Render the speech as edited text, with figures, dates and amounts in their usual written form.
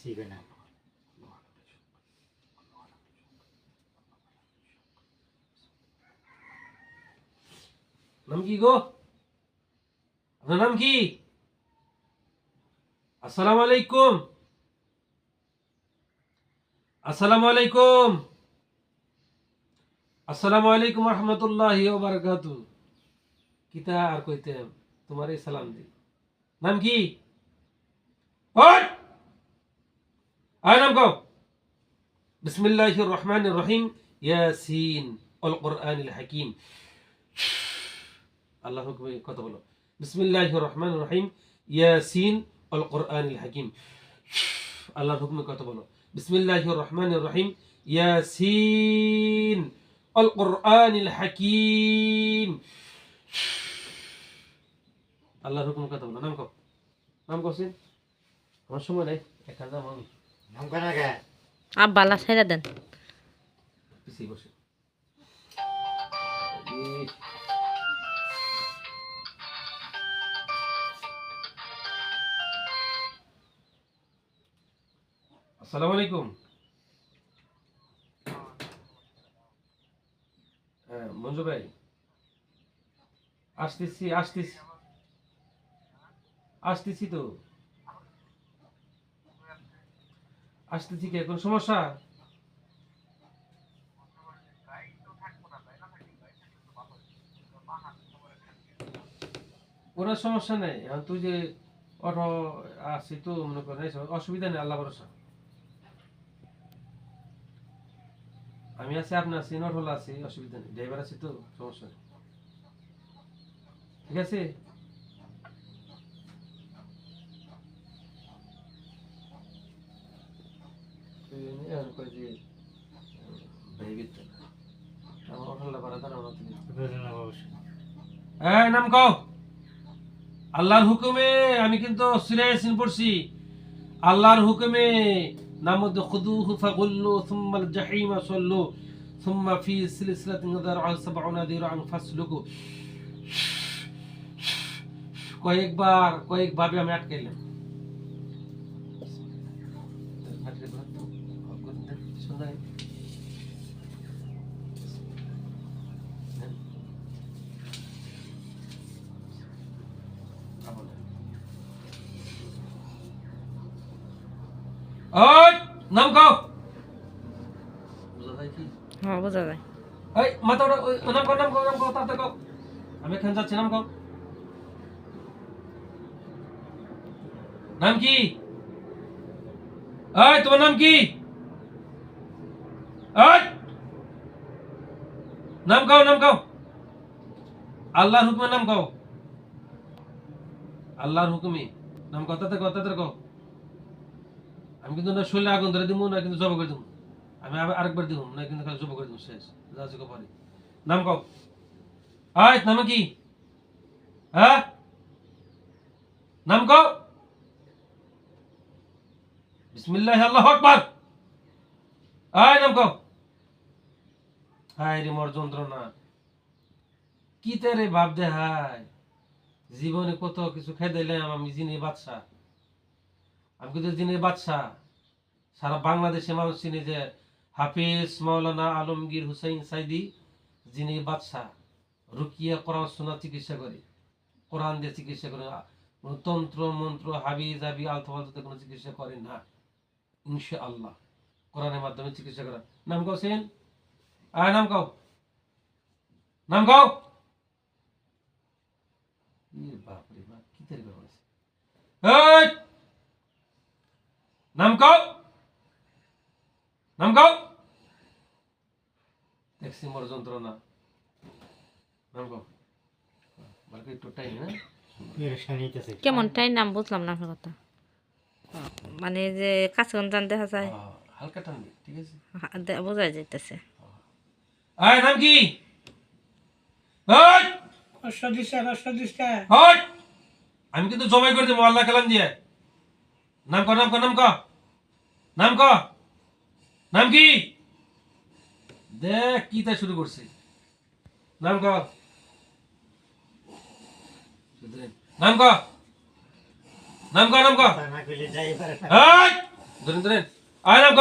কিছুই না। নাম কি গো? আপনার নাম কি? আসসালামু আলাইকুম। আসসালামু আলাইকুম। আসসালামু আলাইকুম রহমতুল্লাহি ওয়া বারাকাতুহু। কিতা আর কইতেম, তোমারই সালাম দি। নাম কি? ওই আয় নাম কও। বিসমিল্লাহির রহমানির রহিম। ইয়াসিন আল কোরআনিল হাকিম। আল্লাহর হুকুমে কথা বলো। বিসমিল্লাহির রহমানির রহিম। ইয়াসিন আল কোরআনিল হাকিম। আল্লাহর হুকুমে কথা বলো। বিসমিল্লাহির রহমানির রহিম। ইয়াসিন আল কোরআনিল হাকিম। আল্লাহর হুকুমে কথা বলো। নাম কও। নাম কওছেন? আমার সময় নাই, একা যাম আমি। নাম কেন গে? আব্বালা ছেড়ে দেন। পিছিয়ে বসে। আসসালামু আলাইকুম। হ্যাঁ মঞ্জু ভাই, আসতেছি আসতেছি আসতেছি তো, আসতেছি। কি এখন সমস্যা? কোনো সমস্যা নেই, এখন তুই যে অটো আসছি তো মনে করেন অসুবিধা নেই, আল্লাহ ভরসা। আমি আছি, আপনি আছি, অটো আছি, অসুবিধা নেই, ড্রাইভার আছি তো, সমস্যা নেই। ঠিক আছে। তুই এখন কই যে ভেবে তো আমার অটোলা ভাড়া দাঁড়ানো তুমি। হ্যাঁ নাম কও। আল্লাহর হুকুমে আমি কিন্তু সূরা ইয়াসিন পড়ছি। আল্লাহর হুকুমে নামদ খুদুহু ফাগুল্লু সুম্মাল জাহিমা সাল্লু সুম্মা ফি সিলসিলাতিন যারআহা ৭০ দিরআন ফাসলুকু। কয়েকভাবে আমি আটকাইলাম। ওই নাম কও। বুঝা যায় কি? হ্যাঁ বোঝা যায়। এই মাথা ওটা নাম কও, নাম কও, নাম কও, তাড়াতাড়ি কও। আমি এখানে যাচ্ছি, নাম কও। নাম কি? এই তোমার নাম কি? এই নাম কও, নাম কও। আল্লাহর হুকুমে নাম কও। আল্লাহর হুকুমে নাম কও, তাড়াতাড়ি কও, তাড়াতাড়ি কও। আমি কিন্তু না শরীরে আগুন ধরে দিব, না কিন্তু জব করে দিব। আমি আরেকবার দিব, না কিন্তু খালি জব করে দিব, শেষ যা আছে পারি। নাম কও। এই নাম কি? হ্যাঁ নাম কও। বিসমিল্লাহ আল্লাহু আকবার। এই নাম কও। হায় রে মোর যন্ত্রণা, কি তেরে ভাব দে হায়। জীবনে কত কিছু খাই দিলাম আমি, জিনে বাদশা। আমি কিন্তু জিনে বাদশা। সারা বাংলাদেশে মানুষ চিনি যে হাফিজ মাওলানা আলমগীর হুসাইন সাইদি যিনি বাদশাহ। রুকিয়া কোরআন সুন্নাহ চিকিৎসা করে, কোরআন দিয়ে চিকিৎসা করে, কোনো তন্ত্র মন্ত্র হাবি জাবি আলতু ফালতুতে কোনো চিকিৎসা করে না। ইনশাআল্লাহ কোরআনের মাধ্যমে চিকিৎসা করা। নাম কও সেন। আয় নাম কও, নাম কও। বাপ রে বাপ, কি তেরে ব্যাপার আছে। এই নাম কও, নাম কও। দেখছি মোর যন্ত্রণা। নাম কও। বাকি একটু টাইম হ্যাঁ। কেমনটাই নাম বুঝলাম না আপনার কথা। মানে যে কাছে জানতে চাই, হালকা টান দে, ঠিক আছে। বোঝা যাইতেছে। আয় নাম কি? ওই ওই আমি কিন্তু জমাই করে দেবো আল্লাহ কালাম দিয়ে। নাম কর, নাম কর, নাম কর, নাম কর। নাম কি? দেখ কি তা শুরু করছে। নাম কর, নাম কর, নাম কর, নাম কর। এই ধরেন ধরেন আয় নাম কও।